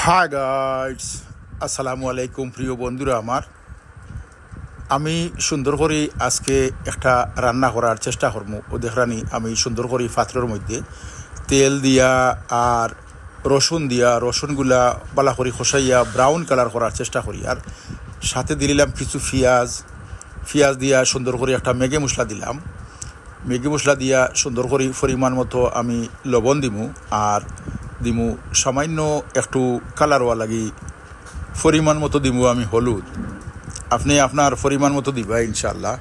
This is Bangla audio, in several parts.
হাই গাইস, আসসালামু আলাইকুম প্রিয় বন্ধুরা আমার। আমি সুন্দর করে আজকে একটা রান্না করার চেষ্টা করবো। ও দেখরানি আমি সুন্দর করে পাত্রের মধ্যে তেল দিয়া আর রসুন দিয়া রসুনগুলা বালা করে খসাইয়া ব্রাউন কালার করার চেষ্টা করি। আর সাথে দিলাম কিছু পেঁয়াজ দিয়া সুন্দর করে একটা ম্যাগি মশলা দিলাম। ম্যাগি মশলা দিয়া সুন্দর করে পরিমাণ মতো আমি লবণ দিমু আর দিমু সামান্য একটু কালার হওয়া লাগি পরিমাণ মতো দিমু আমি হলুদ। আপনি আপনার পরিমাণ মতো দিবা ইনশাল্লাহ।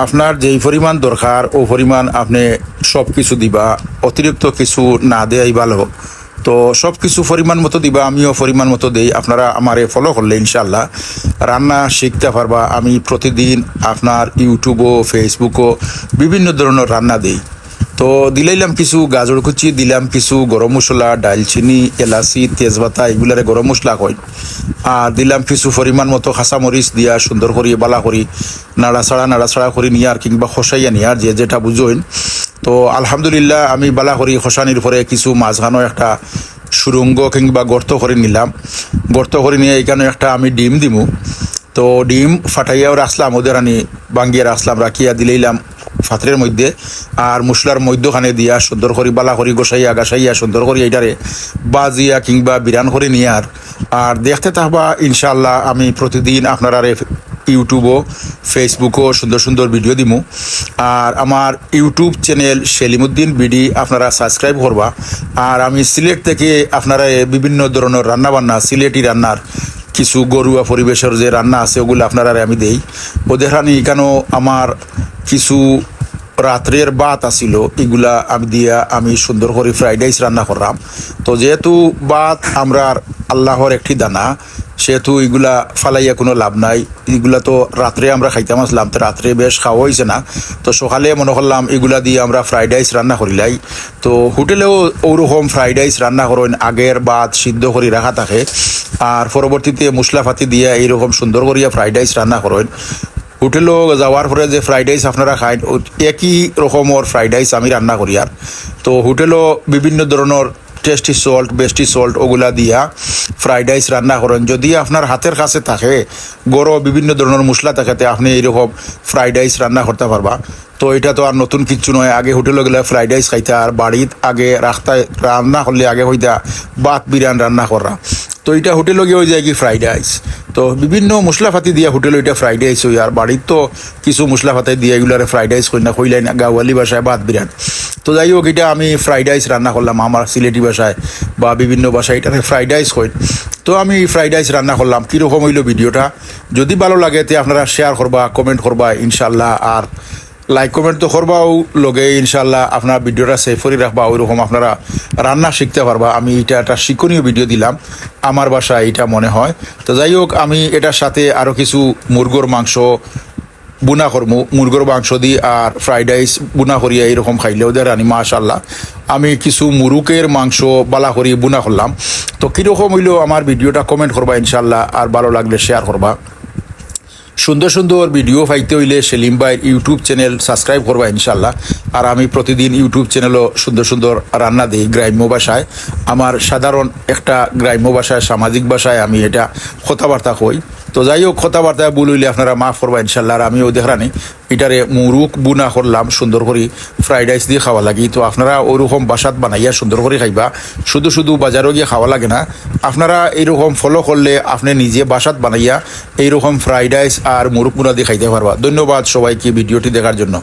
আপনার যেই পরিমাণ দরকার ও পরিমাণ আপনি সব কিছু দিবা, অতিরিক্ত কিছু না দেয়াই ভালো। তো সব কিছু পরিমাণ মতো দিবা, আমিও পরিমাণ মতো দেই। আপনারা আমারে ফলো করলে ইনশাল্লাহ রান্না শিখতে পারবা। আমি প্রতিদিন আপনার ইউটিউবও ফেসবুকও বিভিন্ন ধরনের রান্না দিই। তো দিলাইলাম কিছু গাজর কুচি, দিলাম কিছু গরম মশলা, ডালচিনি, এলাচি, তেজপাতা, এগুলারে গরম মশলা কই। আর দিলাম কিছু পরিমাণ মতো কাঁচামরিচ দিয়া সুন্দর করি বালা করি নাড়াছাড়া করে নিয়ে আর কিংবা খসাইয়া নিয়ে আর যে যেটা বুঝইন। তো আলহামদুলিল্লাহ আমি বালা করি খসানির পরে কিছু মাঝখানো একটা সুরঙ্গ কিংবা গর্ত করে নিলাম। গর্ত করে নিয়ে এখানে একটা আমি ডিম দিমু। তো ডিম ফাটাইয়াও রাখলাম, ওদের আনি বাঙ্গিয়ে রাখলাম, রাখিয়া দিলাইলাম পাত্রের মধ্যে। আর মশলার মধ্যখানে দিয়া সুন্দর করি বালা করি গাছাইয়া সুন্দর করি এইটারে বাজিয়া কিংবা বিরান করে নিয়ে আর দেখতে থাকবা ইনশাল্লাহ। আমি প্রতিদিন আপনারা ইউটিউবও ফেসবুকও সুন্দর সুন্দর ভিডিও দিমু। আর আমার ইউটিউব চ্যানেল সেলিমউদ্দিন বিডি আপনারা সাবস্ক্রাইব করবা। আর আমি সিলেট থেকে আপনারা বিভিন্ন ধরনের রান্নাবান্না, সিলেটি রান্নার কিছু ঘরোয়া পরিবেশের যে রান্না আছে ওগুলো আপনারা আমি দেই। ওদের এখানেও আমার কিছু রাত্রের ভাত আসিল, এগুলা আমি দিয়া আমি সুন্দর করে ফ্রাইড রাইস রান্না করলাম। তো যেহেতু ভাত আমরা আল্লাহর একটি দানা, সেহেতু এগুলা ফালাইয়া কোনো লাভ নাই। এগুলা তো রাত্রে আমরা খাইতাম আসলাম, তো রাত্রে বেশ খাওয়া হয়েছে না। তো সকালে মনে করলাম এগুলা দিয়ে আমরা ফ্রাইড রাইস রান্না করিলাই। তো হোটেলেও ওরকম ফ্রাইড রাইস রান্না করেন, আগের ভাত সিদ্ধ করে রাখা থাকে আর পরবর্তীতে মশলাপাতি দিয়ে এইরকম সুন্দর করিয়া ফ্রাইড রাইস রান্না করেন। হোটেলও যাওয়ার পরে যে ফ্রাইড রাইস আপনারা খাই একই রকমের ফ্রাইড রাইস আমি রান্না করি। আর তো হোটেলও বিভিন্ন ধরনের টেস্টি সল্ট, বেস্টি সল্ট ওগুলা দিয়া ফ্রাইড রাইস রান্না করেন। যদি আপনার হাতের কাছে থাকে গরম বিভিন্ন ধরনের মশলা থাকাতে আপনি এইরকম ফ্রাইড রাইস রান্না করতে পারবা। তো এটা তো আর নতুন কিচ্ছু নয়। আগে হোটেলে গেলে ফ্রাইড রাইস খাইতা আর বাড়িত আগে রান্না করলে আগে হইতা ভাত বিরিয়ান রান্না করা। তো এটা হোটেলে গিয়ে হয়ে যায় কি ফ্রাইড রাইস। তো বিভিন্ন মশলাপাতি দিয়ে হোটেলে এটা ফ্রাইড রাইস হই। আর বাড়ির তো কিছু মশলাপাতি দিয়ে এগুলারে ফ্রাইড রাইস করি না, কইলাই না গাওয়ালি ভাষায় ভাত বিরিয়ান। তো যাই হোক, এটা আমি ফ্রাইড রাইস রান্না করলাম আমার সিলেটি ভাষায় বা বিভিন্ন ভাষায় এটাকে ফ্রাইড রাইস কই। তো আমি ফ্রাইড রাইস রান্না করলাম। কীরকম হইল ভিডিওটা যদি ভালো লাগে তে আপনারা শেয়ার করবা, কমেন্ট করবা ইনশাল্লাহ। আর লাইক কমেন্ট তো করবাও লগে ইনশাল্লাহ। আপনার ভিডিওটা সেভ করে রাখবা, ওইরকম আপনারা রান্না শিখতে পারবা। আমি এটা একটা শিক্ষণীয় ভিডিও দিলাম আমার বাসায় এটা মনে হয়। তো যাই হোক, আমি এটার সাথে আরও কিছু মুরগোর মাংস বুনা করবো, মুরগোর মাংস দিই আর ফ্রাইড রাইস বুনা করিয়া এরকম খাইলেও দেয় রানি মাশাল্লাহ। আমি কিছু মুরুকের মাংস বালা করি বুনা করলাম। তো কীরকম হইলেও আমার ভিডিওটা কমেন্ট করবা ইনশাল্লাহ। আর ভালো লাগলে শেয়ার করবা। সুন্দর সুন্দর ভিডিও পাইতে হইলে সেলিম ভাইয়ের ইউটিউব চ্যানেল সাবস্ক্রাইব করবা ইনশাল্লাহ। আর আমি প্রতিদিন ইউটিউব চ্যানেলও সুন্দর সুন্দর রান্না দিই গ্রাম্য ভাষায়। আমার সাধারণ একটা গ্রাম্য ভাষায়, সামাজিক ভাষায় আমি এটা কথাবার্তা কই। তো যাই হোক, কথাবার্তায় ভুল হইলে আপনারা মাফ করবা ইনশাল্লাহ। আর আমিও দেখানি এটারে মুরুক বুনা করলাম সুন্দর করে ফ্রাইড রাইস দিয়ে খাওয়া লাগি। তো আপনারা ওইরকম বাসাত বানাইয়া সুন্দর করে খাইবা, শুধু বাজারও গিয়ে খাওয়া লাগে না। আপনারা এইরকম ফলো করলে আপনি নিজে বাসাত বানাইয়া এইরকম ফ্রাইড রাইস আর মুরুক বুনা দিয়ে খাইতে পারবা। ধন্যবাদ সবাইকে ভিডিওটি দেখার জন্য।